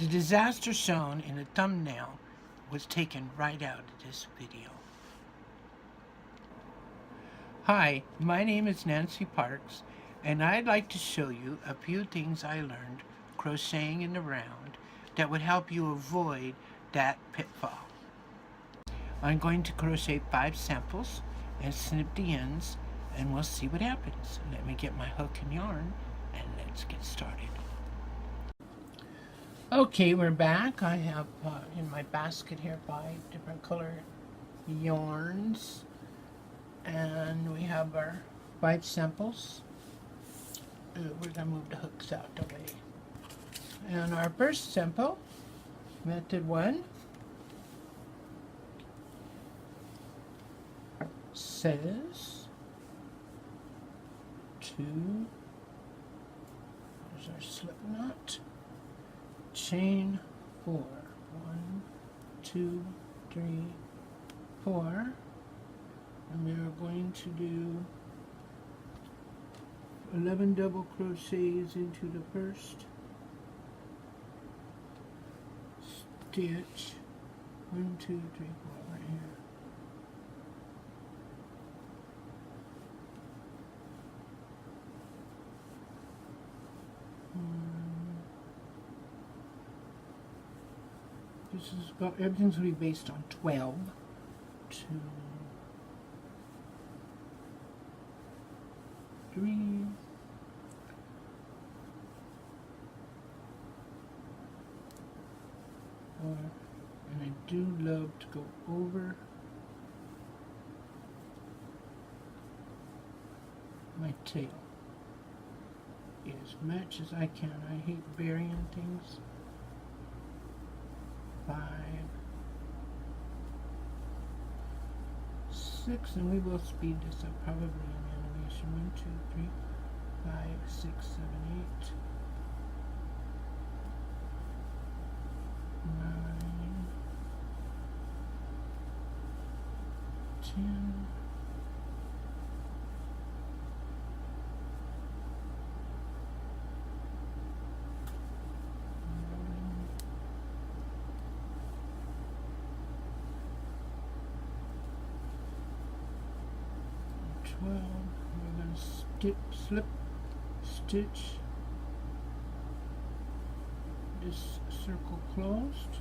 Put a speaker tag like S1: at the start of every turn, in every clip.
S1: The disaster shown in the thumbnail was taken right out of this video. Hi, my name is Nancy Parks, and I'd like to show you a few things I learned crocheting in the round that would help you avoid that pitfall. I'm going to crochet 5 samples and snip the ends, and we'll see what happens. Let me get my hook and yarn, and let's get started. Okay, we're back. I have in my basket here 5 different color yarns, and we have our 5 samples. We're going to move the hooks out the way. And our first sample, method 1, says 2, there's our slip knot, chain 4, 1, 2, 3, 4, and we are going to do 11 double crochets into the first stitch. 1, 2, 3, 4 right here. This is about, everything's going to be based on 12. 2, 3, 4, and I do love to go over my tail as much as I can. I hate burying things. 5, 6, and we will speed this up probably in animation. 1, 2, 3, 5, 6, 7, 8, 9, 10, 12. We're going to slip stitch this circle closed.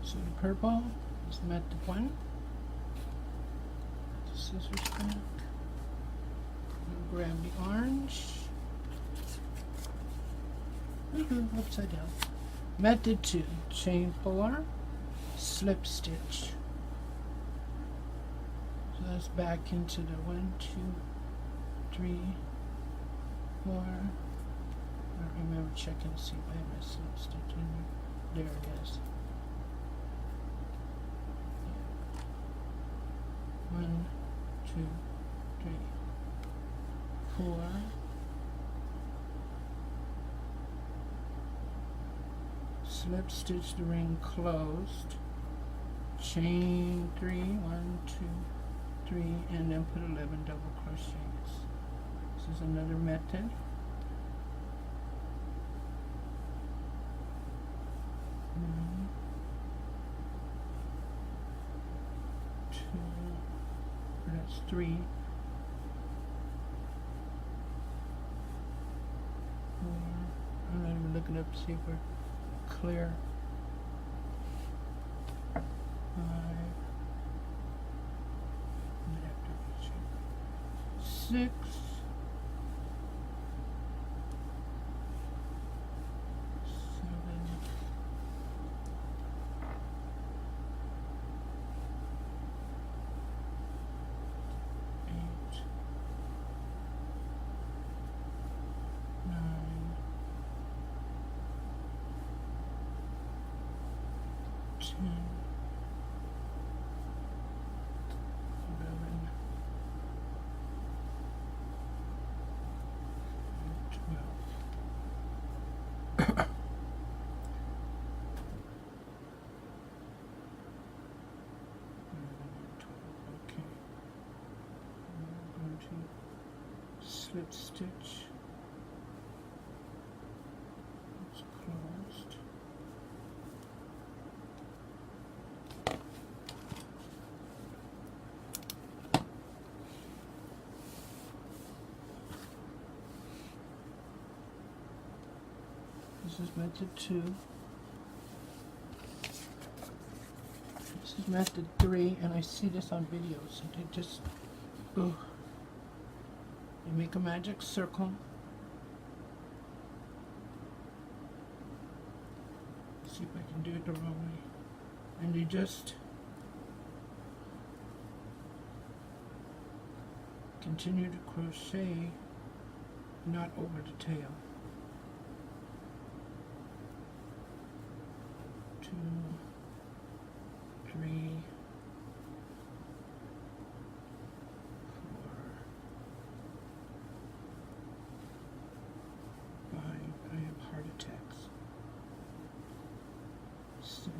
S1: So the purple is method 1. The scissors back. Grab the orange. Upside down. Method 2, chain 4, slip stitch. So that's back into the 1, 2, 3, 4. I don't remember checking to see if I have my slip stitch in there. There it is. 1, 2, 3, 4, slip stitch the ring closed, chain 3, 1, 2, 3, and then put 11 double crochets. This is another method. One, 2, that's 3. 4. I'm not even looking up to see if we're clear. 5. 6. 7. 8. 9. 10. 11. 12. slip stitch. It's closed. This is method 2. This is method 3, and I see this on videos, and they just, you make a magic circle. Let's see if I can do it the wrong way. And you just continue to crochet, not over the tail. 2, 3, 4, 5. I have heart attacks. 6.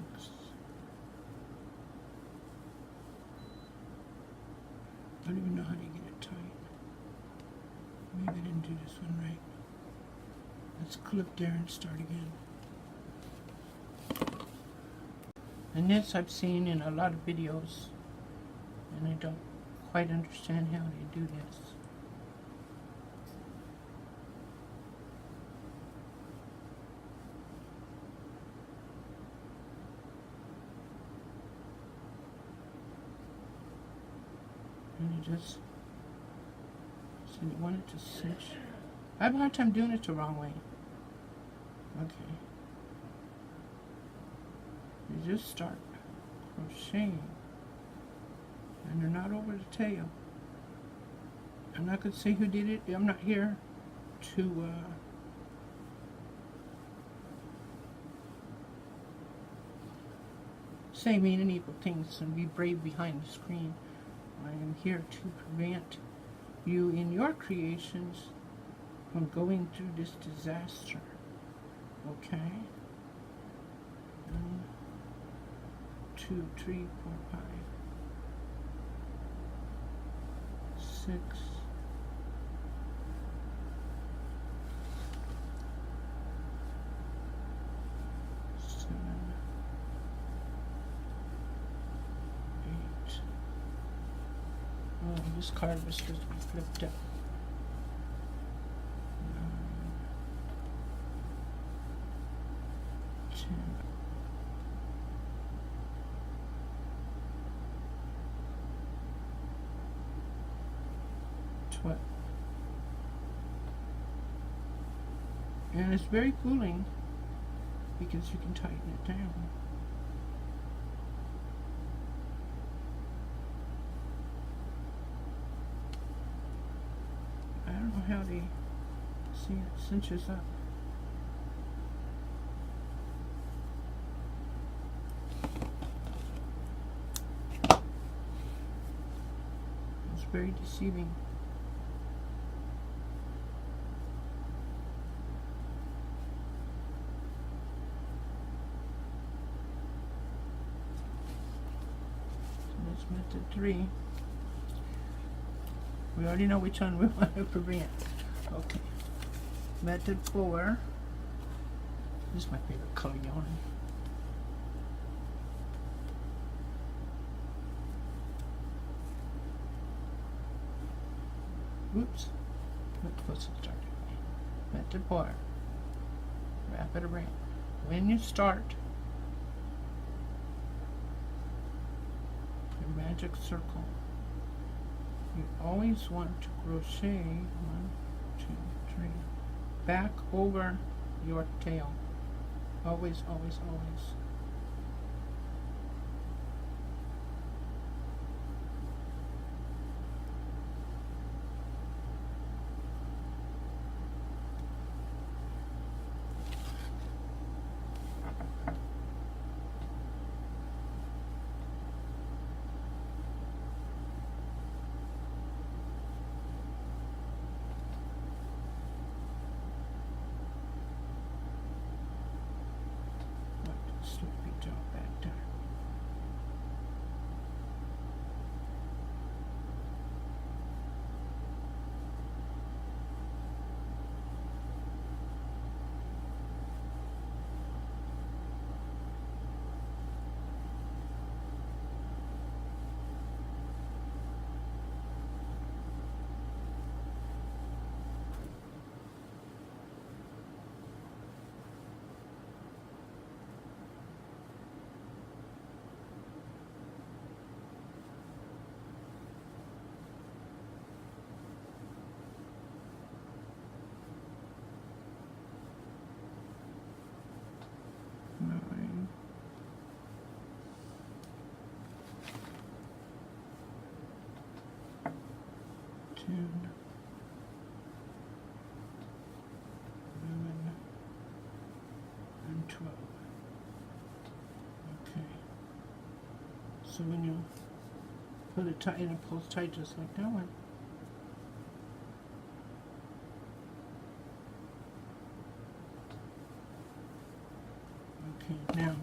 S1: I don't even know how to get it tight. Maybe I didn't do this one right. Let's clip there and start again. And this I've seen in a lot of videos, and I don't quite understand how they do this. And you just, so you want it to cinch. I have a hard time doing it the wrong way. Okay. You just start crocheting, and you're not over the tail. I'm not going to say who did it. I'm not here to say mean and evil things and be brave behind the screen. I am here to prevent you in your creations from going through this disaster. Okay? 2, 3, 4, 5, 6, 7, 8. Oh, this card was supposed to be flipped up. 9, 10. 12. And it's very cooling because you can tighten it down. I don't know how they see it cinches up. It's very deceiving. Method 3. We already know which one we want to prevent. Okay. Method 4. This is my favorite color yarn. Oops. Let's start it. Method 4. Wrap it around. When you start magic circle, you always want to crochet 1, 2, 3 back over your tail. Always, always, always. So when you put it tight, and it pulls tight just like that one. Okay, now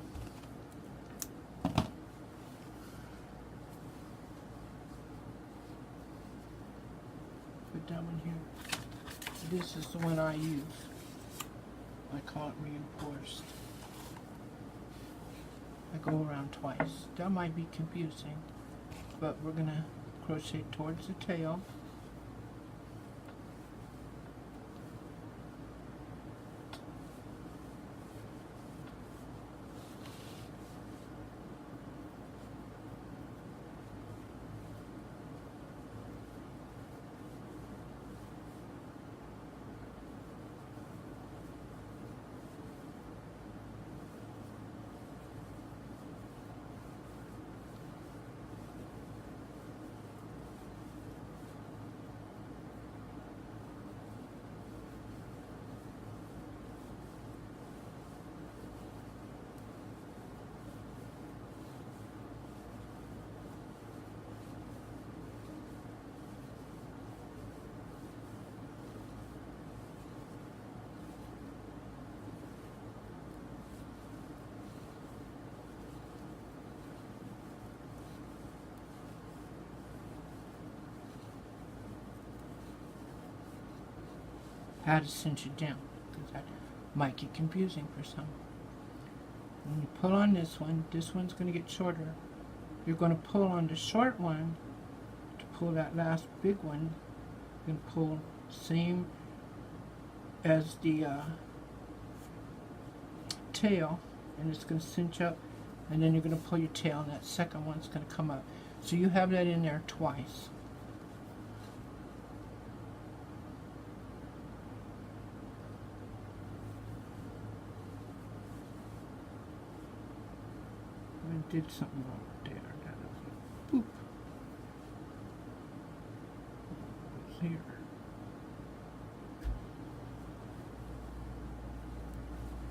S1: put that one here. This is the one I use. I call it reinforced. I go around twice. That might be confusing, but we're gonna crochet towards the tail. How to cinch it down, because that might get confusing for some. When you pull on this one's going to get shorter. You're going to pull on the short one to pull that last big one. You can pull same as the tail, and it's going to cinch up, and then you're going to pull your tail, and that second one's going to come up. So you have that in there twice. I did something wrong there. That was a boop. It was here.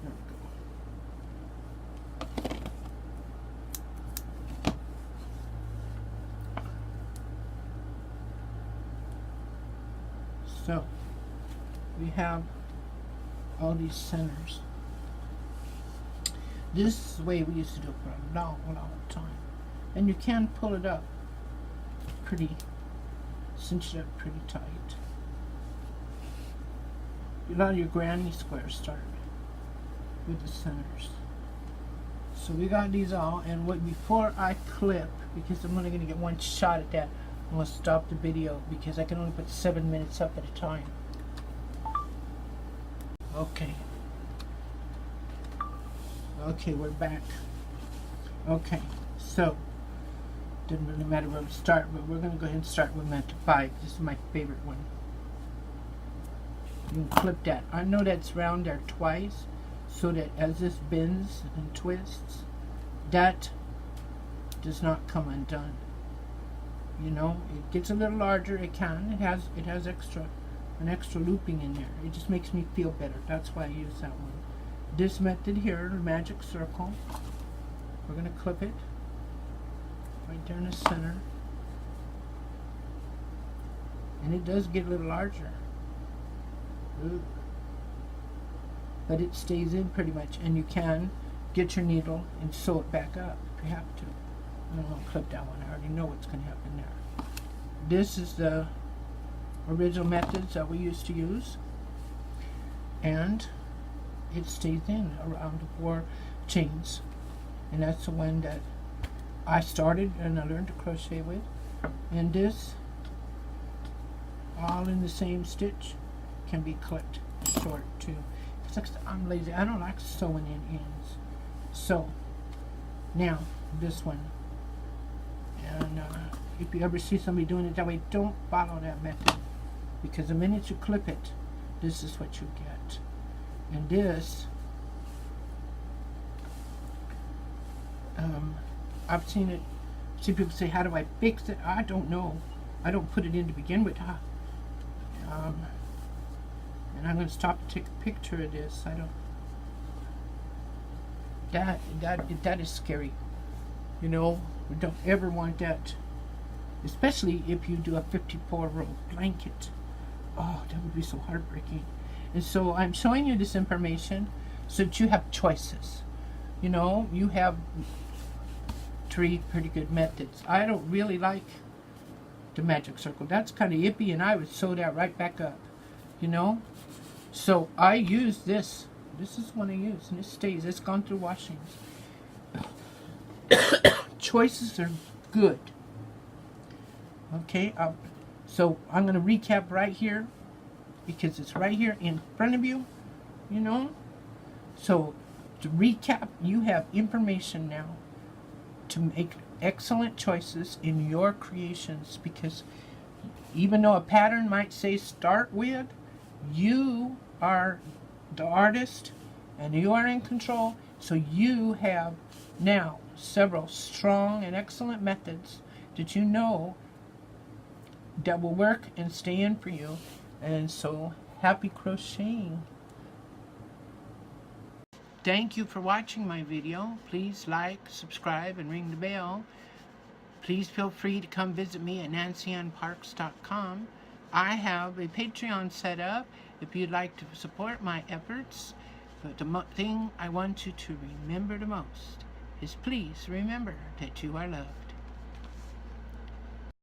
S1: There we go. So we have all these centers. This is the way we used to do it for a long, long time. And you can pull it up pretty, cinch it up pretty tight. A lot of your granny squares start with the centers. So we got these all, and before I clip, because I'm only going to get one shot at that, I'm going to stop the video because I can only put 7 minutes up at a time. Okay. Okay, we're back. Okay, so didn't really matter where we start, but we're going to go ahead and start with Manta 5. This is my favorite one. You can clip that. I know that's round there twice, so that as this bends and twists, that does not come undone. You know, it gets a little larger. It can. It has an extra looping in there. It just makes me feel better. That's why I use that one. This method here, the magic circle, we're going to clip it right there in the center, and it does get a little larger. Ooh. But it stays in pretty much, and you can get your needle and sew it back up if you have to. I'm going to clip that one. I already know what's going to happen there. This is the original methods that we used to use, and it stays in around the 4 chains, and that's the one that I started and I learned to crochet with. And this, all in the same stitch, can be clipped short too. Because I'm lazy. I don't like sewing in ends. So now this one, and if you ever see somebody doing it that way, don't follow that method, because the minute you clip it, this is what you get. And this, I've seen people say, how do I fix it? I don't know. I don't put it in to begin with. And I'm going to stop to take a picture of this. I don't. That is scary. You know, we don't ever want that, especially if you do a 54-row blanket. Oh, that would be so heartbreaking. And so I'm showing you this information so that you have choices. You know, you have 3 pretty good methods. I don't really like the magic circle. That's kind of yippy, and I would sew that right back up. You know? So I use this. This is one I use, and it stays. It's gone through washings. Choices are good. Okay, so I'm going to recap right here because it's right here in front of you, you know. So to recap, you have information now to make excellent choices in your creations, because even though a pattern might say start with, you are the artist and you are in control. So you have now several strong and excellent methods that you know that will work and stay in for you. And so happy crocheting. Thank you for watching my video. Please like, subscribe, and ring the bell. Please feel free to come visit me at nancyannparks.com. I have a Patreon set up if you'd like to support my efforts. But the thing I want you to remember the most is please remember that you are loved.